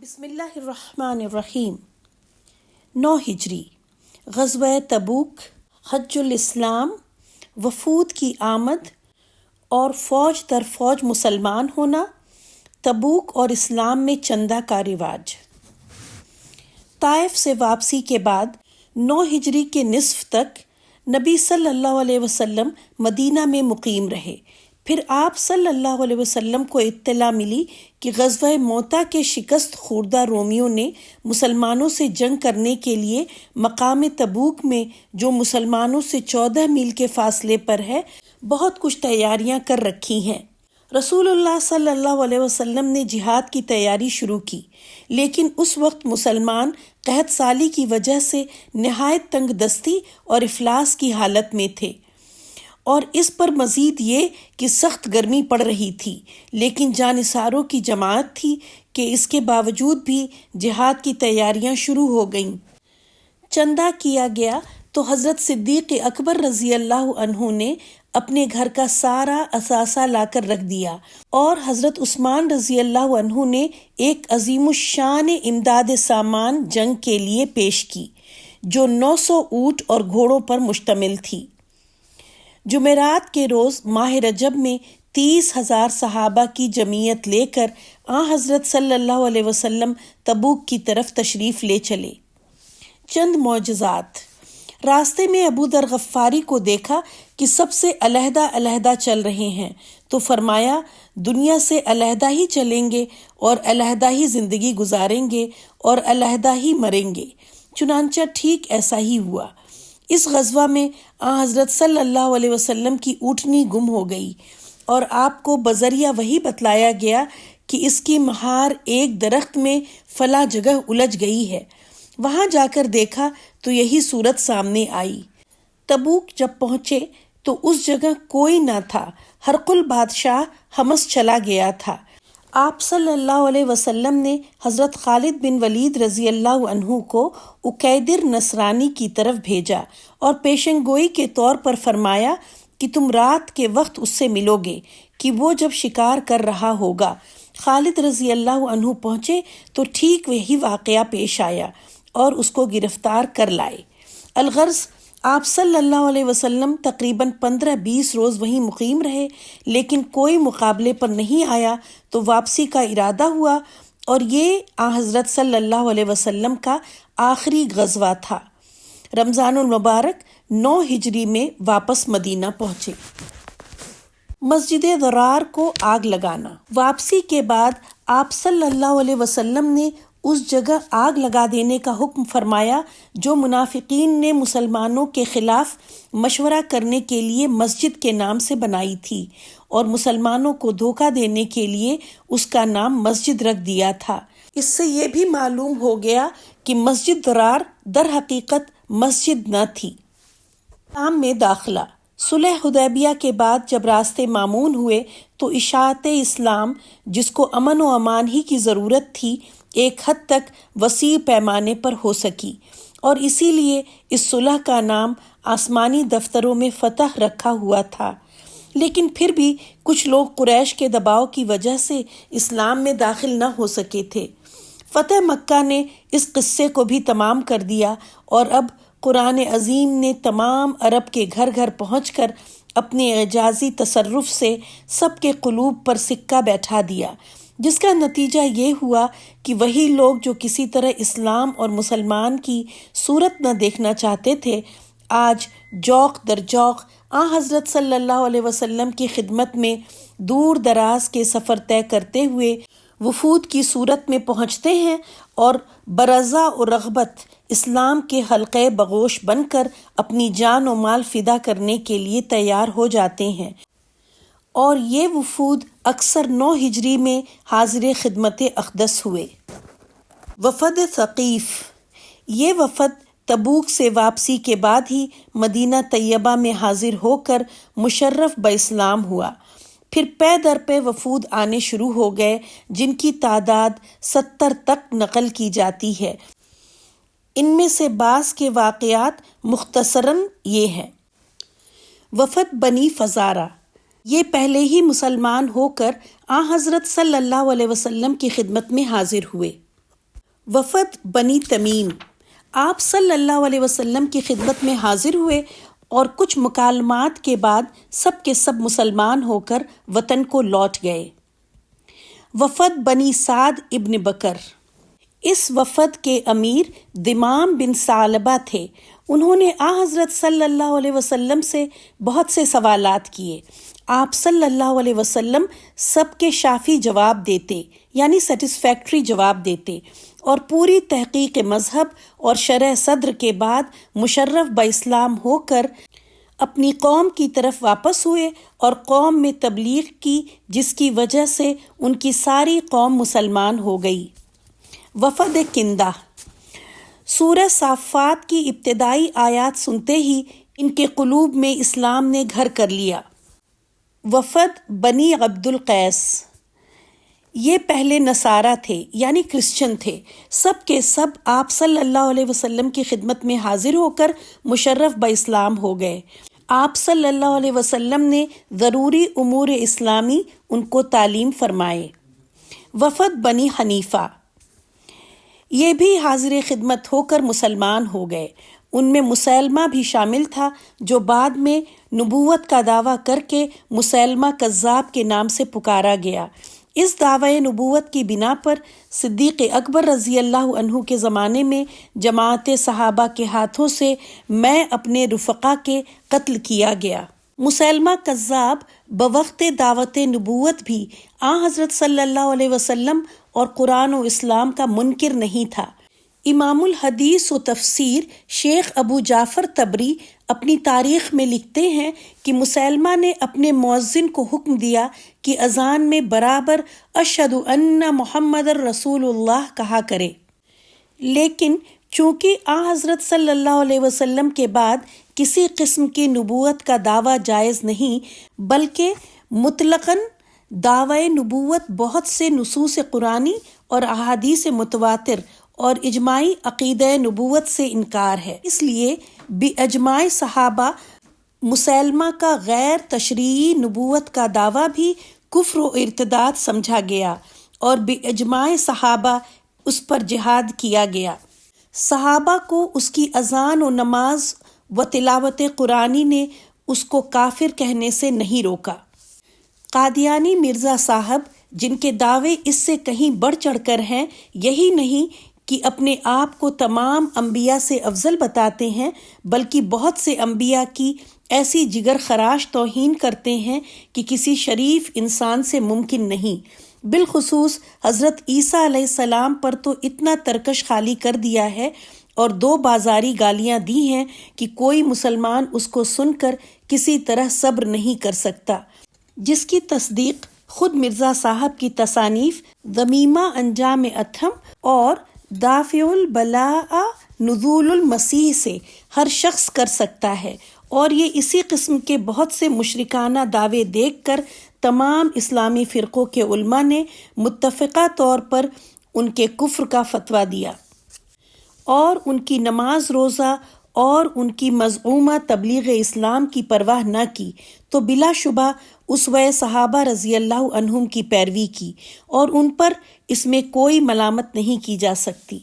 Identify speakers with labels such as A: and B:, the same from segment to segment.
A: بسم اللہ الرحمن الرحیم۔ 9 ہجری، غزوہ تبوک، حج الاسلام، وفود کی آمد اور فوج در فوج مسلمان ہونا، تبوک اور اسلام میں چندہ کا رواج۔ طائف سے واپسی کے بعد 9 ہجری کے نصف تک نبی صلی اللہ علیہ وسلم مدینہ میں مقیم رہے۔ پھر آپ صلی اللہ علیہ وسلم کو اطلاع ملی کہ غزوہ موتا کے شکست خوردہ رومیوں نے مسلمانوں سے جنگ کرنے کے لیے مقام تبوک میں، جو مسلمانوں سے 14 میل کے فاصلے پر ہے، بہت کچھ تیاریاں کر رکھی ہیں۔ رسول اللہ صلی اللہ علیہ وسلم نے جہاد کی تیاری شروع کی، لیکن اس وقت مسلمان قحط سالی کی وجہ سے نہایت تنگ دستی اور افلاس کی حالت میں تھے، اور اس پر مزید یہ کہ سخت گرمی پڑ رہی تھی، لیکن جانثاروں کی جماعت تھی کہ اس کے باوجود بھی جہاد کی تیاریاں شروع ہو گئیں۔ چندہ کیا گیا تو حضرت صدیق اکبر رضی اللہ عنہ نے اپنے گھر کا سارا اثاثہ لا کر رکھ دیا، اور حضرت عثمان رضی اللہ عنہ نے ایک عظیم الشان امداد سامان جنگ کے لیے پیش کی، جو 900 اونٹ اور گھوڑوں پر مشتمل تھی۔ جمعرات کے روز ماہ رجب میں 30,000 صحابہ کی جمعیت لے کر حضرت صلی اللہ علیہ وسلم تبوک کی طرف تشریف لے چلے۔ چند معجزات۔ راستے میں ابو ذر غفاری کو دیکھا کہ سب سے علیحدہ علیحدہ چل رہے ہیں، تو فرمایا دنیا سے علیحدہ ہی چلیں گے اور علیحدہ ہی زندگی گزاریں گے اور علیحدہ ہی مریں گے۔ چنانچہ ٹھیک ایسا ہی ہوا۔ اس غزوہ میں حضرت صلی اللہ علیہ وسلم کی اونٹنی گم ہو گئی، اور آپ کو بذریعہ وحی بتلایا گیا کہ اس کی مہار ایک درخت میں فلاں جگہ الجھ گئی ہے۔ وہاں جا کر دیکھا تو یہی صورت سامنے آئی۔ تبوک جب پہنچے تو اس جگہ کوئی نہ تھا، ہرقل بادشاہ حمص چلا گیا تھا۔ آپ صلی اللہ علیہ وسلم نے حضرت خالد بن ولید رضی اللہ عنہ کو عقیدر نصرانی کی طرف بھیجا اور پیشن گوئی کے طور پر فرمایا کہ تم رات کے وقت اس سے ملو گے کہ وہ جب شکار کر رہا ہوگا۔ خالد رضی اللہ عنہ پہنچے تو ٹھیک وہی واقعہ پیش آیا اور اس کو گرفتار کر لائے۔ الغرض آپ صلی اللہ علیہ وسلم تقریباً 15-20 روز وہیں مقیم رہے، لیکن کوئی مقابلے پر نہیں آیا، تو واپسی کا ارادہ ہوا، اور یہ حضرت صلی اللہ علیہ وسلم کا آخری غزوہ تھا۔ رمضان المبارک 9 ہجری میں واپس مدینہ پہنچے۔ مسجد ضرار کو آگ لگانا۔ واپسی کے بعد آپ صلی اللہ علیہ وسلم نے اس جگہ آگ لگا دینے کا حکم فرمایا جو منافقین نے مسلمانوں کے خلاف مشورہ کرنے کے لیے مسجد کے نام سے بنائی تھی، اور مسلمانوں کو دھوکہ دینے کے لیے اس کا نام مسجد رکھ دیا تھا۔ اس سے یہ بھی معلوم ہو گیا کہ مسجد ضرار در حقیقت مسجد نہ تھی۔ اسلام میں داخلہ۔ صلح حدیبیہ کے بعد جب راستے مامون ہوئے تو اشاعت اسلام، جس کو امن و امان ہی کی ضرورت تھی، ایک حد تک وسیع پیمانے پر ہو سکی، اور اسی لیے اس صلح کا نام آسمانی دفتروں میں فتح رکھا ہوا تھا۔ لیکن پھر بھی کچھ لوگ قریش کے دباؤ کی وجہ سے اسلام میں داخل نہ ہو سکے تھے۔ فتح مکہ نے اس قصے کو بھی تمام کر دیا، اور اب قرآن عظیم نے تمام عرب کے گھر گھر پہنچ کر اپنے اعجازی تصرف سے سب کے قلوب پر سکہ بیٹھا دیا، جس کا نتیجہ یہ ہوا کہ وہی لوگ جو کسی طرح اسلام اور مسلمان کی صورت نہ دیکھنا چاہتے تھے، آج جوق در جوق حضرت صلی اللہ علیہ وسلم کی خدمت میں دور دراز کے سفر طے کرتے ہوئے وفود کی صورت میں پہنچتے ہیں، اور برضا و رغبت اسلام کے حلقے بغوش بن کر اپنی جان و مال فدا کرنے کے لیے تیار ہو جاتے ہیں۔ اور یہ وفود اکثر 9 ہجری میں حاضر خدمت اقدس ہوئے۔ وفد ثقیف۔ یہ وفد تبوک سے واپسی کے بعد ہی مدینہ طیبہ میں حاضر ہو کر مشرف باسلام ہوا۔ پھر پے در پے وفود آنے شروع ہو گئے، جن کی تعداد 70 تک نقل کی جاتی ہے۔ ان میں سے بعض کے واقعات مختصراً یہ ہیں۔ وفد بنی فزارہ۔ یہ پہلے ہی مسلمان ہو کر حضرت صلی اللہ علیہ وسلم کی خدمت میں حاضر ہوئے۔ وفد بنی تمیم آپ صلی اللہ علیہ وسلم کی خدمت میں حاضر ہوئے اور کچھ مکالمات کے بعد سب کے سب مسلمان ہو کر وطن کو لوٹ گئے۔ وفد بنی سعد ابن بکر، اس وفد کے امیر دمام بن ثعلبہ تھے۔ انہوں نے حضرت صلی اللہ علیہ وسلم سے بہت سے سوالات کیے۔ آپ صلی اللہ علیہ وسلم سب کے شافی جواب دیتے، یعنی سیٹسفیکٹری جواب دیتے، اور پوری تحقیق مذہب اور شرح صدر کے بعد مشرف باسلام ہو کر اپنی قوم کی طرف واپس ہوئے اور قوم میں تبلیغ کی، جس کی وجہ سے ان کی ساری قوم مسلمان ہو گئی۔ وفد کندہ، سورہ صافات کی ابتدائی آیات سنتے ہی ان کے قلوب میں اسلام نے گھر کر لیا۔ وفد بنی عبد القیس، یہ پہلے نصارہ تھے یعنی کرسچن تھے۔ سب کے سب آپ صلی اللہ علیہ وسلم کی خدمت میں حاضر ہو کر مشرف باسلام ہو گئے۔ آپ صلی اللہ علیہ وسلم نے ضروری امور اسلامی ان کو تعلیم فرمائے۔ وفد بنی حنیفہ، یہ بھی حاضر خدمت ہو کر مسلمان ہو گئے۔ ان میں مسیلمہ بھی شامل تھا، جو بعد میں نبوت کا دعویٰ کر کے مسیلمہ کذاب کے نام سے پکارا گیا۔ اس دعوی نبوت کی بنا پر صدیق اکبر رضی اللہ عنہ کے زمانے میں جماعت صحابہ کے ہاتھوں سے میں اپنے رفقا کے قتل کیا گیا۔ مسیلمہ کذاب بوقت دعوت نبوت بھی حضرت صلی اللہ علیہ وسلم اور قرآن و اسلام کا منکر نہیں تھا۔ امام الحدیث و تفسیر شیخ ابو جعفر طبری اپنی تاریخ میں لکھتے ہیں کہ مسیلمہ نے اپنے مؤذن کو حکم دیا کہ اذان میں برابر اشہد ان محمد رسول اللہ کہا کرے، لیکن چونکہ حضرت صلی اللہ علیہ وسلم کے بعد کسی قسم کی نبوت کا دعویٰ جائز نہیں، بلکہ مطلقاً دعوی نبوت بہت سے نصوص قرآنی اور احادیث متواتر اور اجماعی عقیدہ نبوت سے انکار ہے، اس لیے باجماع صحابہ مسیلمہ کا غیر تشریعی نبوت کا دعویٰ بھی کفر و ارتداد سمجھا گیا اور باجماع صحابہ اس پر جہاد کیا گیا۔ صحابہ کو اس کی اذان و نماز و تلاوت قرآنی نے اس کو کافر کہنے سے نہیں روکا۔ قادیانی مرزا صاحب، جن کے دعوے اس سے کہیں بڑھ چڑھ کر ہیں، یہی نہیں کہ اپنے آپ کو تمام انبیاء سے افضل بتاتے ہیں، بلکہ بہت سے انبیاء کی ایسی جگر خراش توہین کرتے ہیں کہ کسی شریف انسان سے ممکن نہیں۔ بالخصوص حضرت عیسیٰ علیہ السلام پر تو اتنا ترکش خالی کر دیا ہے اور دو بازاری گالیاں دی ہیں کہ کوئی مسلمان اس کو سن کر کسی طرح صبر نہیں کر سکتا، جس کی تصدیق خود مرزا صاحب کی تصانیف ذمیمہ انجام اتھم اور دافع البلاء نزول المسیح سے ہر شخص کر سکتا ہے، اور یہ اسی قسم کے بہت سے مشرکانہ دعوے دیکھ کر تمام اسلامی فرقوں کے علماء نے متفقہ طور پر ان کے کفر کا فتویٰ دیا اور ان کی نماز روزہ اور ان کی مزعومہ تبلیغ اسلام کی پرواہ نہ کی، تو بلا شبہ اسوہ صحابہ رضی اللہ عنہم کی پیروی کی، اور ان پر اس میں کوئی ملامت نہیں کی جا سکتی۔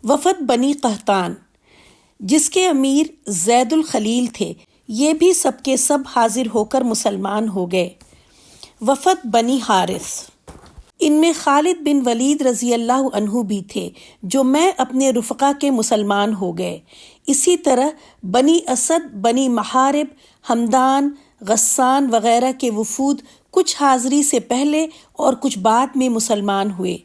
A: وفد بنی قحطان، جس کے امیر زید الخلیل تھے، یہ بھی سب کے سب حاضر ہو کر مسلمان ہو گئے۔ وفد بنی حارث، ان میں خالد بن ولید رضی اللہ عنہ بھی تھے، جو میں اپنے رفقا کے مسلمان ہو گئے۔ اسی طرح بنی اسد، بنی محارب، ہمدان، غسان وغیرہ کے وفود کچھ حاضری سے پہلے اور کچھ بعد میں مسلمان ہوئے۔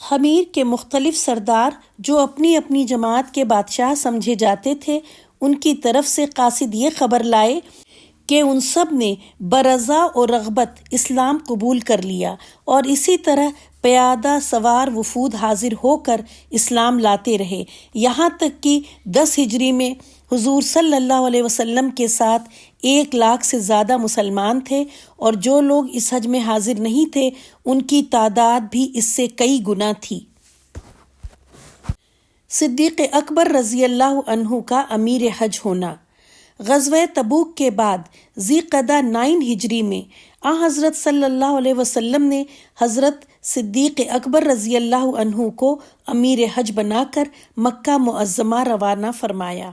A: حمیر کے مختلف سردار جو اپنی اپنی جماعت کے بادشاہ سمجھے جاتے تھے، ان کی طرف سے قاصد یہ خبر لائے کہ ان سب نے برضا و رغبت اسلام قبول کر لیا، اور اسی طرح پیادہ سوار وفود حاضر ہو کر اسلام لاتے رہے، یہاں تک کہ 10 ہجری میں حضور صلی اللہ علیہ وسلم کے ساتھ 1 لاکھ سے زیادہ مسلمان تھے، اور جو لوگ اس حج میں حاضر نہیں تھے ان کی تعداد بھی اس سے کئی گنا تھی۔ صدیق اکبر رضی اللہ عنہ کا امیر حج ہونا۔ غزوہ تبوک کے بعد ذی قعدہ 9 ہجری میں حضرت صلی اللہ علیہ وسلم نے حضرت صدیق اکبر رضی اللہ عنہ کو امیر حج بنا کر مکہ معظمہ روانہ فرمایا۔